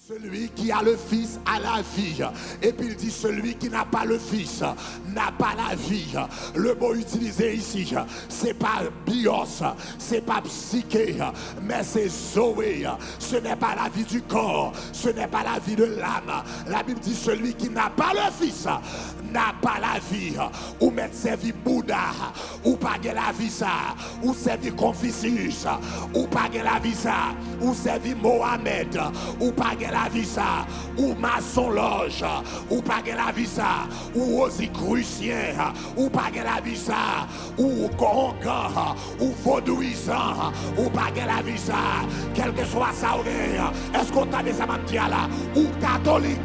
Celui qui a le Fils a la vie. Et puis il dit celui qui n'a pas le Fils n'a pas la vie. Le mot utilisé ici, c'est pas bios, c'est pas psyché, mais c'est zoé. Ce n'est pas la vie du corps, ce n'est pas la vie de l'âme. La Bible dit celui qui n'a pas le Fils n'a pas la vie. Ou mettre servi Bouddha, ou pas la vie ça, ou servi Confucius, ou pas la vie ça, ou servi Mohamed, ou pas la vie ça, ou maçon loge, ou pas la vie ça, ou rosicrucien, ou pas la vie ça, ou congan, ou vaudouisant, ou pas la vie ça, quel que soit ça, est-ce qu'on t'a dit ça m'a dit là, ou catholique,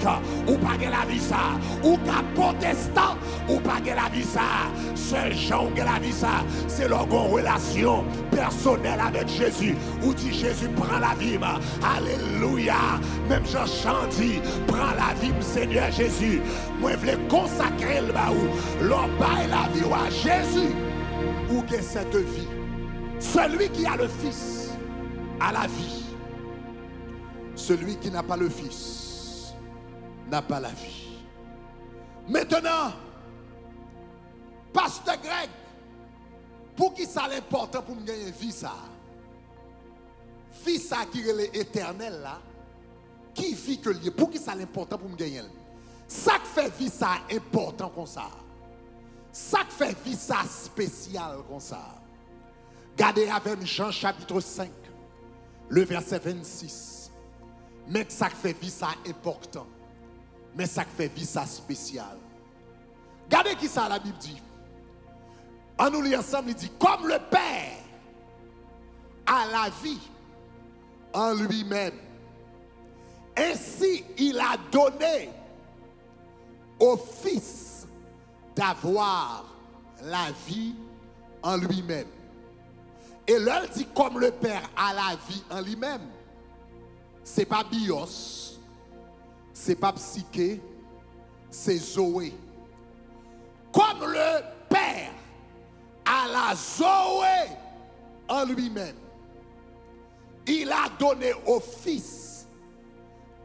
ou pas la vie ça, ou protestant, ou pas la vie ça, seul gens qui la vie ça, c'est leur relation personnelle avec Jésus, ou dit Jésus prend la vie, alléluia. Même Jean chante dit, prends la vie, Seigneur Jésus. Moi, je veux consacrer le baou. L'homme la vie à Jésus. Où est cette vie? Celui qui a le Fils a la vie. Celui qui n'a pas le Fils n'a pas la vie. Maintenant, Pasteur Greg, pour qui ça l'important pour me gagner vie ça? Vie ça qui est éternel là. Qui vit que lié? Pour qui ça l'important pour me gagner? Ça qui fait vie ça important comme ça. Ça qui fait vie ça spécial comme ça. Regardez avec Jean chapitre 5, le verset 26. Mais ça qui fait vie ça important. Mais ça qui fait vie ça spécial. Regardez qui ça la Bible dit. En nous lit ensemble, il dit, comme le Père a la vie en lui-même, ainsi il a donné au Fils d'avoir la vie en lui-même. Et là, il dit comme le Père a la vie en lui-même. C'est pas bios, c'est pas psyché, c'est zoé. Comme le Père a la zoé en lui-même, il a donné au Fils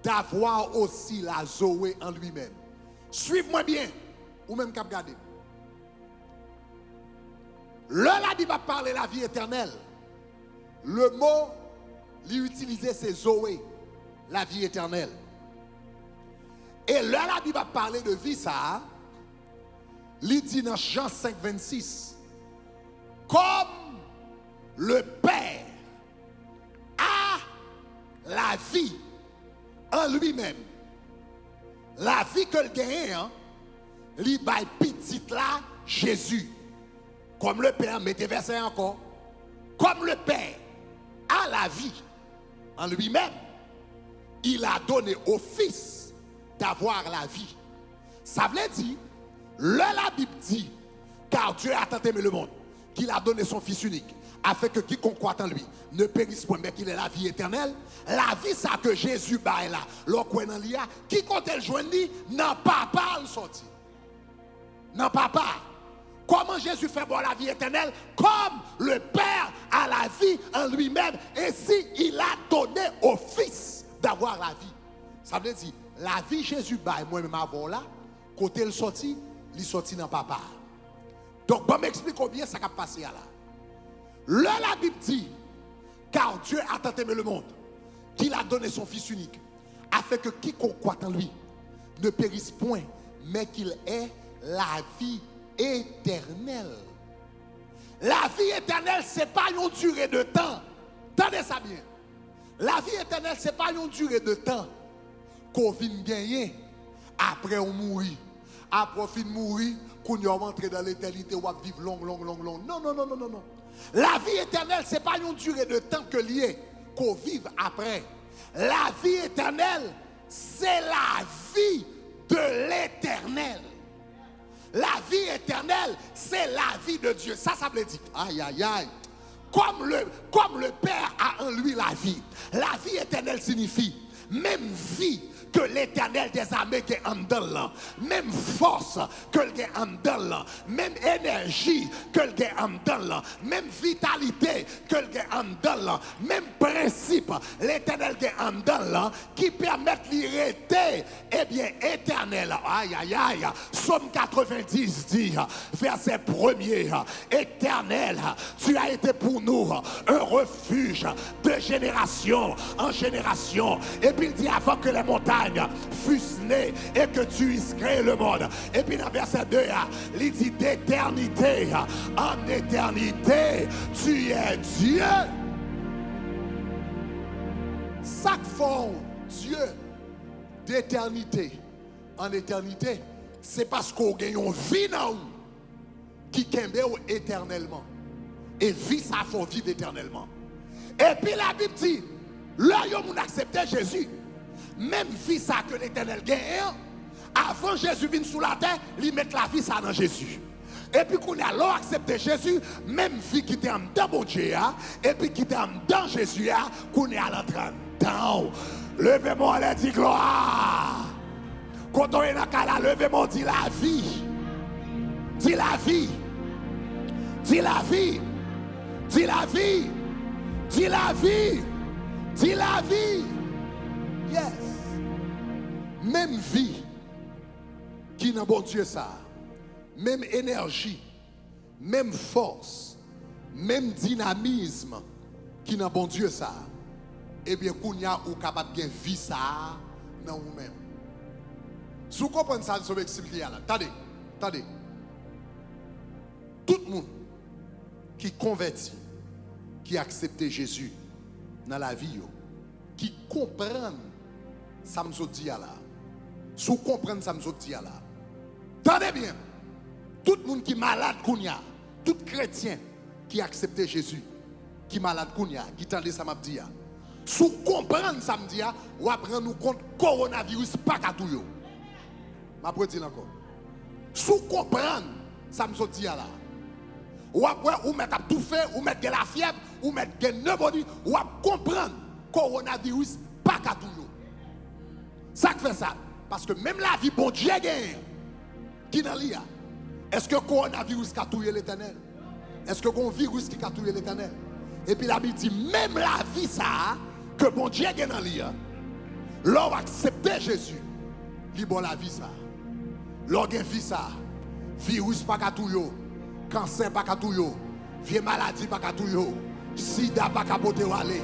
d'avoir aussi la zoé en lui-même. Suivez-moi bien, ou même qu'à regarder. Là, la Bible va parler de la vie éternelle. Le mot, l'utiliser, c'est zoé, la vie éternelle. Et là, la Bible va parler de vie, ça, il dit dans Jean 5, 26, comme le Père a la vie en lui-même, la vie que le gagne, il baille petit là, Jésus. Comme le Père, mettez verset encore, comme le Père a la vie en lui-même, il a donné au Fils d'avoir la vie. Ça veut dire, la Bible dit, car Dieu a tant aimé le monde, qu'il a donné son Fils unique, afin que quiconque croit en lui ne périsse point, mais qu'il ait la vie éternelle. La vie, ça que Jésus baille là, l'occoué dans l'IA, quiconque elle joint lui, n'a pas le sorti. N'a pas. Comment Jésus fait boire la vie éternelle? Comme le Père a la vie en lui-même, et si il a donné au Fils d'avoir la vie. Ça veut dire, la vie Jésus baille, moi-même avant là, côté le sorti, il sorti dans papa. Donc, bon, m'explique combien ça a passé là. Là, la Bible dit, car Dieu a tant aimé le monde, qu'il a donné son Fils unique, afin que quiconque croit en lui ne périsse point, mais qu'il ait la vie éternelle. La vie éternelle, ce n'est pas une durée de temps. Tenez ça bien. La vie éternelle, ce n'est pas une durée de temps qu'on vient gagner après on mourit. Après on fin mourir, qu'on y rentre dans l'éternité, on va vivre long. Non. La vie éternelle, ce n'est pas une durée de temps que lié qu'on vive après. La vie éternelle, c'est la vie de l'éternel. La vie éternelle, c'est la vie de Dieu. Ça veut dire, aïe. Comme le Père a en lui la vie éternelle signifie même vie que l'Éternel des armées qui est en dedans, même force que le est en dedans, même énergie que le est en dedans, même vitalité que le est en dedans, même principe l'Éternel qui est en dedans, qui permet l'irriter, eh bien éternel. Aïe aïe aïe. Psaume 90 dit, verset 1er, éternel, tu as été pour nous un refuge de génération en génération. Et puis il dit, avant que les montagnes fussent nées et que tu eusses créé le monde. Et puis dans verset 2, il dit, d'éternité en éternité, tu es Dieu. Chaque fois, Dieu d'éternité en éternité, c'est parce qu'on gagne une vie dans nous qui kembe éternellement. Et vie, ça faut vivre éternellement. Et puis la Bible dit, là, on accepté Jésus. Même vie, ça que l'éternel gagne, avant Jésus vienne sous la terre, il met la vie, ça dans Jésus. Et puis qu'on a alors accepté Jésus, même vie qui était en dedans mon Dieu, et puis qui était en dedans Jésus, qu'on est à l'entrée dedans. Levez-moi, allez, dit gloire. Quand on est dans la levez-moi, dit la vie. Dis la vie. Dis la vie. Dis la vie. Dis la vie. Dis la vie. Yes. Même vie qui n'a bon Dieu ça. Même énergie. Même force. Même dynamisme qui n'a bon Dieu ça. Eh bien, qu'on y a ou capable de vivre ça dans vous-même. Si vous comprenez ça, je vais expliquer là. Attendez. Tout le monde qui convertit, qui accepte Jésus dans la vie, qui comprend ça me dit là. Si vous comprenez ça me dit là. Attendez bien. Tout le monde qui est malade, tout chrétien qui accepte Jésus, qui est malade, qui tendait ça m'a dit. Si vous comprenez ça me dit, vous apprenez nous compte coronavirus pas qu'à tout. Je vais dire encore. Si vous comprenez ça me dit là. Ou après, ou mettre tout fait, ou mettre de la fièvre, ou mettre de pneumonie, ou comprendre coronavirus pas qu'à tout. Ça fait ça. Parce que même la vie, bon Dieu gagne. Qui dans l'IA? Est-ce que coronavirus a tué l'éternel? Est-ce que un virus qui a tué l'éternel? Et puis la Bible dit, même la vie, ça, que bon Dieu gagne dans l'IA, l'on accepte Jésus, il bon la vie, ça. L'on gagne vie, ça. Virus pas qu'à tué. Cancer pas qu'à tout, vieille maladie pas qu'à tout, sida pas qu'à poter aller,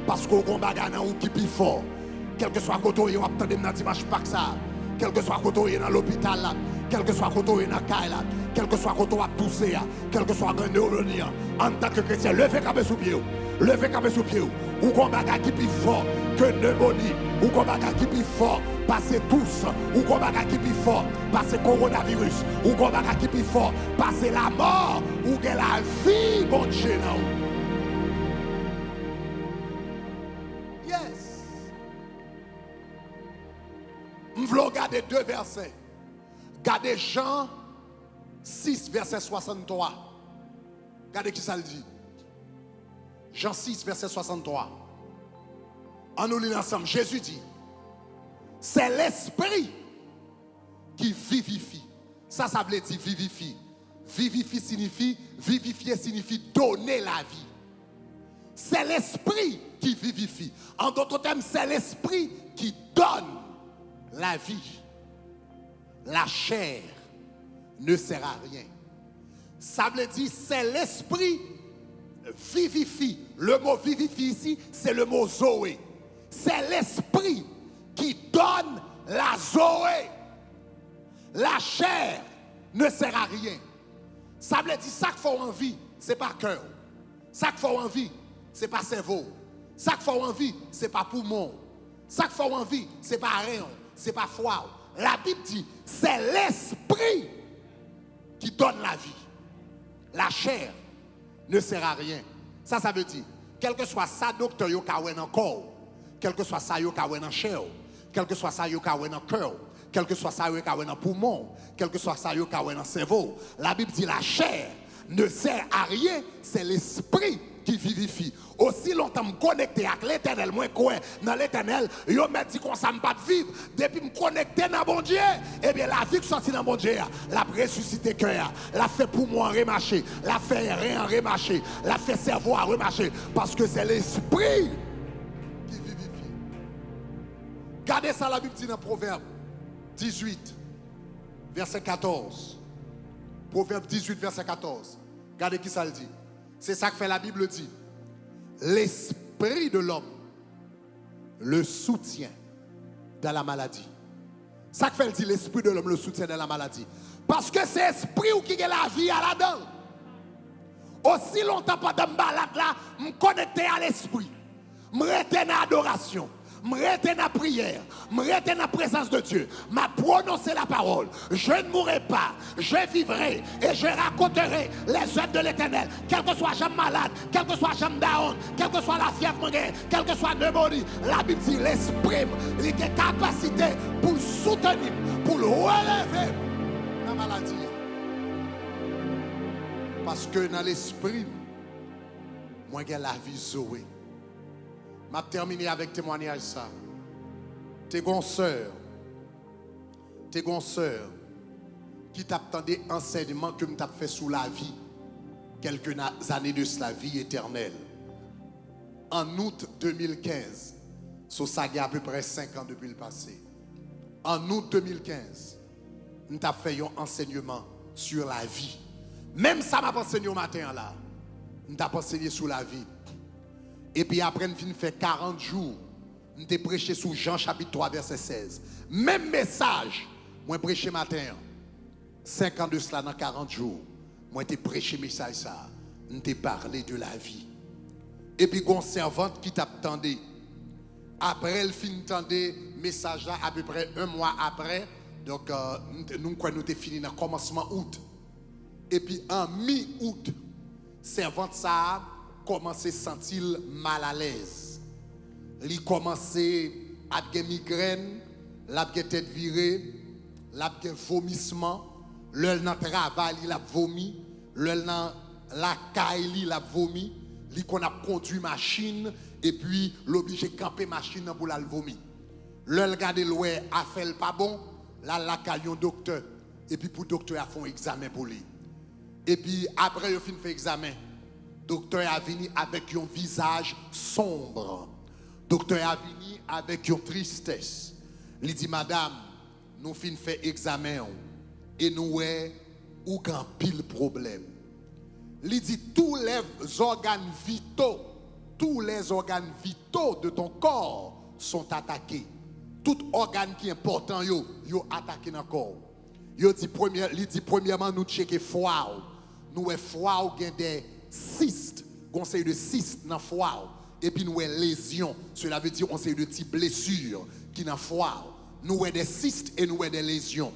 parce qu'on combat dans ou qui plus fort, quel que soit côté on attend dans dimanche pas que ça, quel que soit côté dans l'hôpital là, quel que soit côté dans caille là, quel que soit côté à pousser là, quel que soit grand neuronie, en tant que chrétien, levez camp sous pied, levez camp sous pied, ou combat qui plus fort que pneumonie, ou combat qui plus fort passer tous, ou combat qui plus fort, passer coronavirus, ou combat qui plus fort, passer la mort, ou que la vie, bon Dieu, non. Yes. Je veux regarder deux versets. Regardez Jean 6, verset 63. Regardez qui ça le dit. Jean 6, verset 63. En nous lisant ensemble, Jésus dit, c'est l'esprit qui vivifie. Ça veut dire vivifie. Vivifier signifie donner la vie. C'est l'esprit qui vivifie. En d'autres termes, c'est l'esprit qui donne la vie. La chair ne sert à rien. Ça veut dire, c'est l'esprit vivifie. Le mot vivifie ici, c'est le mot Zoé. C'est l'esprit qui donne la Zoé. La chair ne sert à rien. Ça veut dire, ça qu'il faut envie, ce n'est pas cœur. Ça qu'il faut envie, ce n'est pas cerveau. Ça qu'il faut envie, ce n'est pas poumon. Ça qu'il faut envie, ce n'est pas rein, ce n'est pas foie. La Bible dit, c'est l'esprit qui donne la vie. La chair ne sert à rien. Ça veut dire, quel que soit ça, docteur, yo ka wè nan corps, quel que soit ça, yo ka wè nan chair, quel que soit ça, yo ka wè nan cœur, quel que soit ça, yo ka wè nan poumon, quel que soit ça, yo ka wè nan cerveau. La Bible dit, la chair ne sert à rien, c'est l'esprit qui vivifie. Aussi longtemps me connecté avec l'éternel, moi quoi dans l'éternel, yo me dit qu'on ça me pas vivre depuis me connecter dans bon Dieu. Eh bien la vie qui sorti dans bon Dieu, la ressuscité cœur, la fait pour moi remarcher, la fait rien remarcher, la fait cerveau à remarcher parce que c'est l'esprit qui vivifie. Gardez ça la Bible dit dans Proverbe 18 verset 14. Proverbe 18 verset 14. Regardez qui ça le dit. C'est ça que fait la Bible dit. L'esprit de l'homme le soutient dans la maladie. Ça que fait dit l'esprit de l'homme le soutient dans la maladie. Parce que c'est l'esprit qui a la vie à la dedans. Aussi longtemps pendant que je balade là, je me connecte à l'esprit. Je me retiens à l'adoration. Je me retiens à la prière. Je me retiens à la présence de Dieu. Je prononcer la parole. Je ne mourrai pas. Je vivrai et je raconterai les œuvres de l'Éternel. Quel que soit j'aime malade, quel que soit j'aime down, quelle que soit la fièvre, quel que soit la pneumonie, la Bible dit l'esprit, il a capacité pour le soutenir, pour le relever la maladie. Parce que dans l'esprit, moi j'ai la vie Zoé. Je vais terminer avec témoignage ça. Tes sœurs qui t'attendait enseignement que m't'a fait sous la vie quelques années de la vie éternelle. En août 2015, ça y a à peu près 5 ans depuis le passé. En août 2015, m't'a fait un enseignement sur la vie. Même ça m'a enseigné au matin là. M't'a enseigné sur la vie. Et puis après, je fait 40 jours. Je t'ai prêché sous Jean chapitre 3, verset 16. Même message, moi prêché matin. 5 ans de cela dans 40 jours. Moi t'ai prêché message ça. Je t'ai parlé de la vie. Et puis, une servante qui t'attendait. Après, elle finit d'entendre message là à peu près 1 mois après. Donc, nous avons fini dans le commencement août. Et puis, en mi-août, servante ça commencé à se sentir mal à l'aise. Il commençait à avoir migraine, à avoir tête virée, à avoir vomissement. Le dans le travail, il a vomi. Le dans la caille, il a vomi. Il a conduit machine et puis l'obligé de camper machine pour la vomir. Le regarde l'oué a fait le pas bon. Là, la caille un docteur. Et puis pour le docteur, a fait un examen pour lui. Et puis après, il a fait examen. Docteur a venu avec un visage sombre. Docteur a venu avec une tristesse. Il dit, madame, nous fin fait examen et nous avons un pile problème. Il dit, tous les organes vitaux de ton corps sont attaqués. Tout organe qui est important, yo attaqué dans le corps. Il dit, premièrement, nous checker foie. Nous avons foie qui a des cystes, conseil de cystes dans le foie. Et puis nous avons lésions. Cela veut dire qu'on sait de petites blessures qui dans le foie. Nous avons des cystes et nous avons des lésions.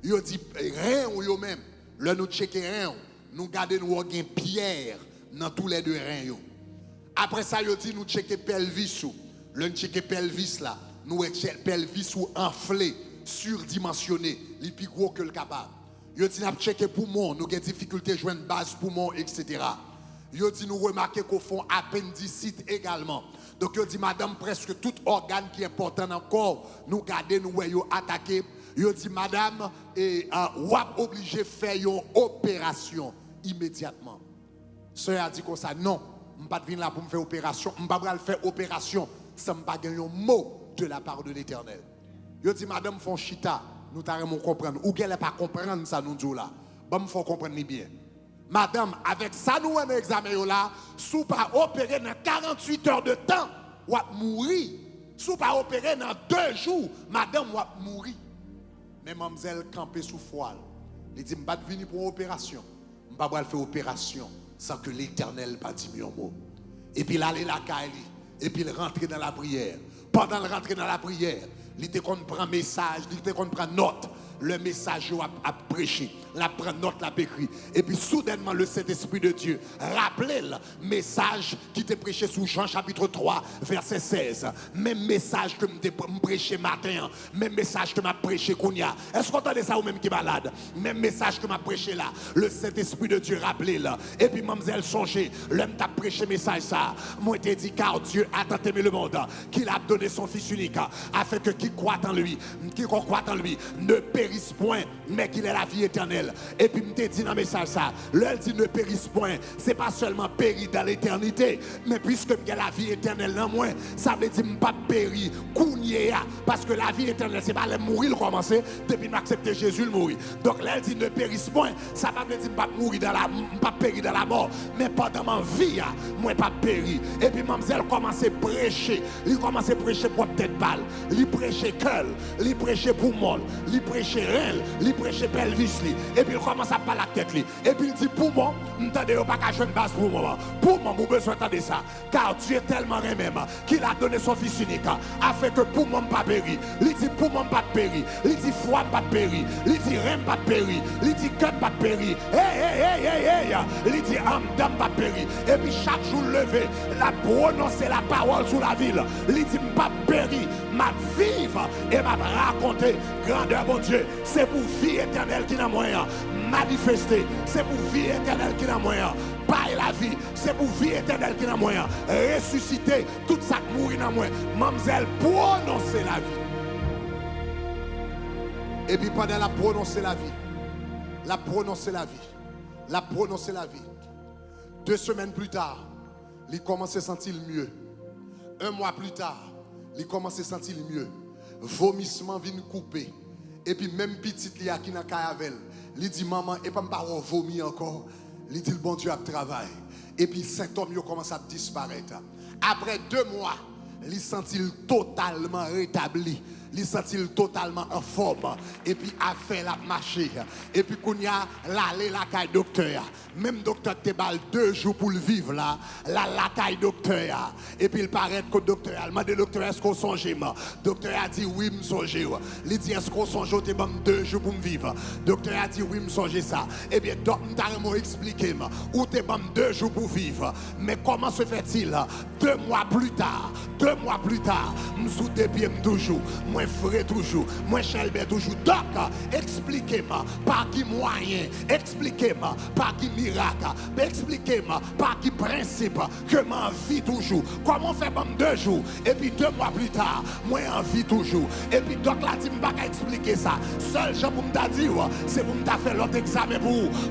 Il dit, rien ou yo même. Là, nous checker rien. Nous gardons nous avons pierre dans tous les deux reins. Après ça, il dit, nous checker pelvis. Le checker pelvis là. Nous avons pelvis enflé, surdimensionné. Il est plus gros que le capable. Il dit, nous avons checké poumon. Nous avons des difficultés à joindre base poumon, etc. Il dit, nous remarquons qu'au fond appendicite également. Donc il dit, madame, presque tout organe qui est important dans le corps, nous gardons, nous voyons attaqué. Il dit, madame, ou obligé de faire une opération immédiatement. Sœur a dit comme ça, non, je ne vais pas venir là pour me faire opération, je ne vais pas faire opération sans me pas gagner un mot de la part de l'Éternel. Il dit, madame, font chita, nous t'arrêtons comprendre. Ou qu'elle n'est pas comprendre ça, nous disons là. Bon, il faut comprendre bien. Madame, avec ça, nous avons un examen là, si vous pas opérer dans 48 heures de temps, vous allez mourir. Si vous pas opérer dans 2 jours, madame, vous allez mourir. Mais mademoiselle campée sous foile. Elle dit, je ne vais pas venir pour une opération. Je ne vais pas faire opération sans que l'Éternel pas dit un mot. Et puis il allait la caille, et puis il rentrait dans la prière. Pendant le rentrer dans la prière, il était qu'on prend message, il était qu'on prend note. Le message a prêché, la prend note, la écrit. Et puis soudainement, le Saint-Esprit de Dieu rappelait le message qui était prêché sous Jean chapitre 3, verset 16. Même message que je prêché matin, même message que je prêché Kounia. Est-ce que vous entendez ça ou même qui est malade? Même message que je prêché là, le Saint-Esprit de Dieu rappelait là. Et puis mademoiselle songeait, l'homme t'a prêché message ça. Moi t'ai dit car Dieu a tant aimé le monde qu'il a donné son Fils unique afin que qui croit en lui, ne périsse point, mais qu'il ait la vie éternelle. Et puis, je dit dans le message ça, l'heure dit ne périsse point, c'est pas seulement périr dans l'éternité, mais puisque j'ai la vie éternelle dans moi, ça veut dire pas périr, parce que la vie éternelle, c'est pas le mourir, le commencer, depuis m'accepter Jésus le mourir. Donc, l'heure dit ne périsse point, ça veut dire pas mourir dans la, pas périr dans la mort, mais pendant ma vie, moi pas périr. Et puis, mademoiselle commence à prêcher, il commence à prêcher pour tête balle, il prêcher cœur, il prêcher poumon, il prêcher rein, il prêcher pelvis, et puis il commence à parler la tête. Et puis il dit pour moi, m'entendez pas qu'à jeune base pour moi. Pour moi, vous besoin d'entendre ça. Car Dieu est tellement aimé qu'il a donné son Fils unique afin que pour moi pas périr. Il dit pour moi pas périr. Il dit foi pas périr. Il dit rein pas périr. Il dit cœur pas périr. Hey. Il dit âme d'âme pas périr. Et puis chaque jour levé, la prononcer la parole sur la ville. Il dit pas périr, m'a vivre et m'a raconter grandeur mon Dieu. C'est pour vie éternelle qui n'a moyen manifester. C'est pour vie éternelle qui n'a moyen bailler la vie. C'est pour vie éternelle qui n'a moyen ressusciter tout ça qui mourit dans moi. Mademoiselle prononcer la vie. Et puis pendant la prononcer la vie, la prononcer la vie. 2 semaines plus tard, il commence à sentir mieux. 1 mois plus tard, il commence à sentir mieux. Vomissement vient couper. Et puis même petite qui est dans Kayavel, il dit maman, et pas me vomir encore. Il dit le bon Dieu a travaillé. Et puis symptômes commencent à disparaître. Après 2 mois, il sentit totalement rétabli. Il sentit totalement en forme. Et puis a fait la marcher. Et puis qu'on y a l'aller la caille docteur. Même docteur te balle 2 jours pour le vivre là. La caille docteur. Et puis il paraît que le docteur a demandé docteur est-ce qu'on songe moi. Docteur a dit oui me songe. Il dit est-ce qu'on songe te bam 2 jours pour me vivre. Docteur a dit oui me songe ça. Eh bien docteur m'a expliqué où te bam 2 jours pour vivre. Mais comment se fait-il 2 mois plus tard, me sous des pieds toujours. Moi frère toujours, moi Chelbert toujours. Donc, expliquez-moi par qui moyen, expliquez-moi par qui miracle, expliquez-moi par qui principe que m'en vie toujours. Comment faire même 2 jours et puis 2 mois plus tard, moi en vie toujours. Et puis donc là, tu ne peux pas expliquer ça. Seul gens pour me dire, c'est pour me faire l'autre examen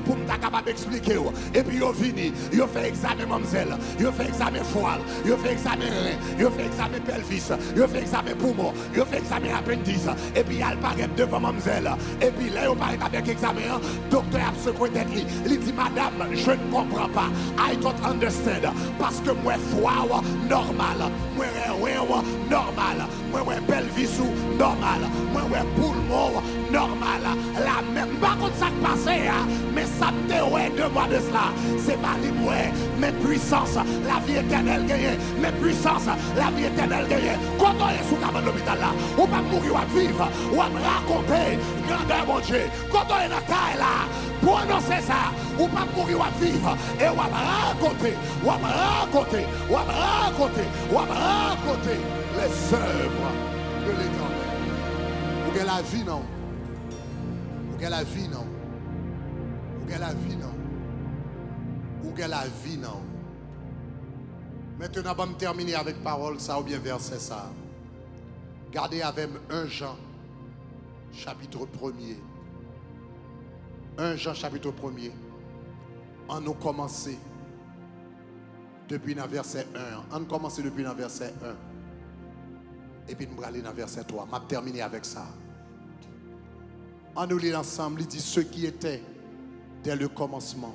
pour me capable d'expliquer. Et puis ils vini, ils fait examen mademoiselle, ils fait examen foie, ils fait examen rein, ils fait examen pelvis, ils fait examen poumon, ils fait examen appendice. Et puis elle paraît devant mademoiselle. Et puis là, il paraît avec examen, docteur a secoué tête. Il dit madame, je ne comprends pas. I don't understand. Parce que moi foie normal, moi rein normal, moi pelvis normal, moi poumon normal. La même pas comme ça qui passait, mais ça me dit 2 mois de cela. C'est pas dit moi, mes puissances, la vie éternelle gagne, mes puissances, la vie éternelle gagne. Quand on est sous cabane l'hôpital là, on va mourir, on va vivre, on va me raconter grandeur mon Dieu. Quand on est dans la caille là, pour annoncer ça, on va mourir, on va vivre, et on va raconter les œuvres de l'Éternel. Vous avez la vie non? Vous avez la vie non? Vous avez la vie non? Vous avez la vie non? Maintenant, on va terminer avec parole ça ou bien verset ça. Gardez avec 1 Jean, chapitre 1er. 1 Jean, chapitre 1er. On nous commencer depuis le verset 1. On commence depuis le verset 1. Et puis nous allons aller dans le verset 3. Je vais terminer avec ça. On nous lit ensemble. Il dit ce qui était dès le commencement.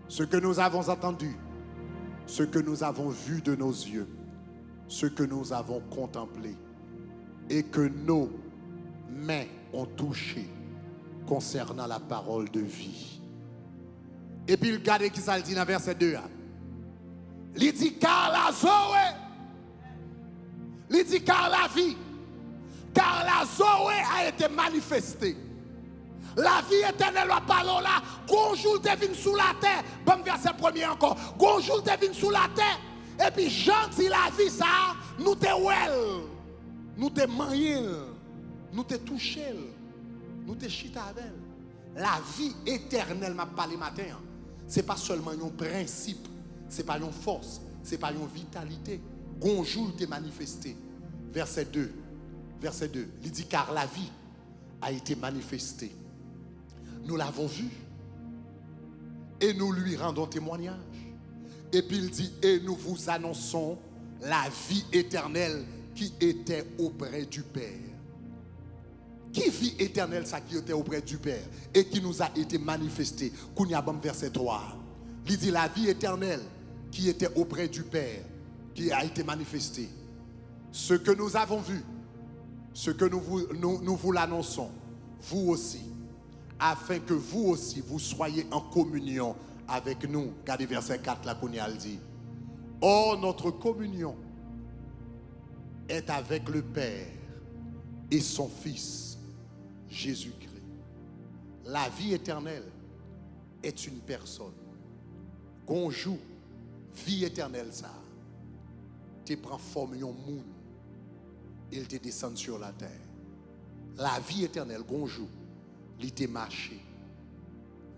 Ce que nous avons entendu. Ce que nous avons vu de nos yeux. Ce que nous avons contemplé. Et que nos mains ont touché concernant la parole de vie. Et puis regardez qui ça dit dans verset 2. Il dit car la Zoé, il dit car la vie la Zoé a été manifestée. La vie éternelle va parler là. Gonjour te vin sous la terre. Bon verset premier encore. Gonjour te vin sous la terre. Et puis Jean dit la vie ça, nous te well. Nous te manier. Nous te toucher. Nous te chita avec. La vie éternelle m'a parlé matin. C'est pas seulement un principe, c'est pas une force, c'est pas une vitalité. Gonjour te manifesté. Verset 2. Verset 2. Il dit car la vie a été manifestée. Nous l'avons vu et nous lui rendons témoignage. Et puis il dit et nous vous annonçons la vie éternelle qui était auprès du Père. Qui vie éternelle ça qui était auprès du Père et qui nous a été manifestée. Kounyabam verset 3. Il dit la vie éternelle qui était auprès du Père qui a été manifestée. Ce que nous avons vu, ce que nous vous l'annonçons, vous aussi, afin que vous aussi, vous soyez en communion avec nous. Regardez verset 4, là, qu'on y a dit. Or, notre communion est avec le Père et son Fils, Jésus-Christ. La vie éternelle est une personne. Qu'on joue, vie éternelle, ça. Tu prends forme de monde. Il te descend sur la terre. La vie éternelle, qu'on joue. Il te marché,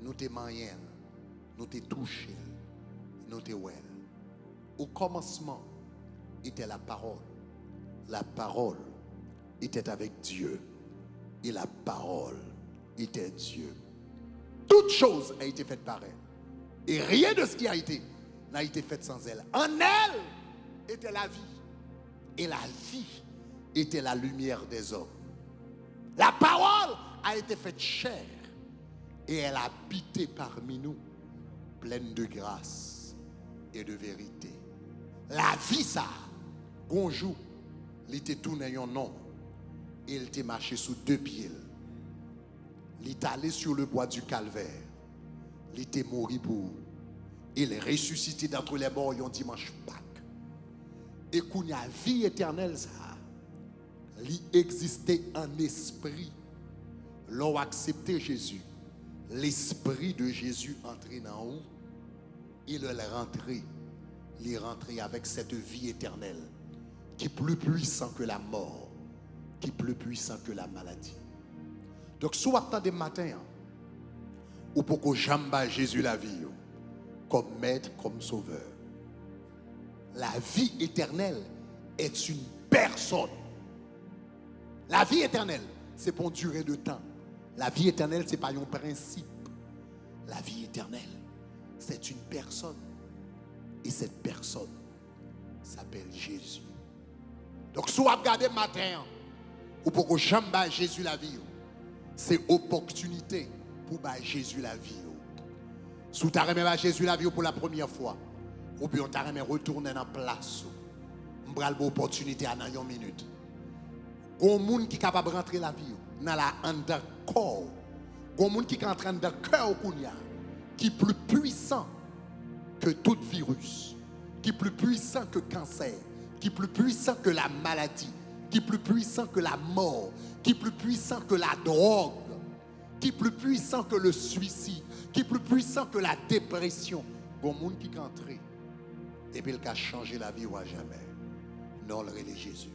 nous te moyen, nous te touché, nous te well. Au commencement était la parole. La parole était avec Dieu. Et la parole était Dieu. Toute chose a été faite par elle. Et rien de ce qui a été n'a été fait sans elle. En elle était la vie. Et la vie était la lumière des hommes. La parole a été faite chair et elle a habité parmi nous, pleine de grâce et de vérité. La vie, ça, bonjour, il était tourné un nom et il était marché sous deux pieds. Il est allé sur le bois du calvaire. Il était mort pour. Il est ressuscité d'entre les morts un dimanche Pâques. Et qu'on a vie éternelle, ça, il existait en esprit. L'on accepté Jésus, l'esprit de Jésus entré dans nous, il est rentré avec cette vie éternelle qui est plus puissant que la mort, qui est plus puissant que la maladie. Donc, soit attendez matin, ou pour que j'aime Jésus la vie, comme maître, comme sauveur. La vie éternelle est une personne. La vie éternelle, c'est pour une durée de temps. La vie éternelle, ce n'est pas un principe. La vie éternelle, c'est une personne. Et cette personne s'appelle Jésus. Donc, si vous regardez matin, ou pour que j'aime Jésus la vie, c'est opportunité pour Jésus la vie. Si tu as Jésus la vie pour la première fois, ou bien tu as retourné dans la place, on a l'opportunité à une minute. Il y a un monde qui est capable de rentrer la vie dans la corps. Il y a un monde qui est en train de cœur qui est plus puissant que tout virus, qui est plus puissant que le cancer, qui est plus puissant que la maladie, qui est plus puissant que la mort, qui est plus puissant que la drogue, qui est plus puissant que le suicide, qui est plus puissant que la dépression. Il y a un monde qui est entré et puis il a changé la vie ou à jamais. Non, le Jésus.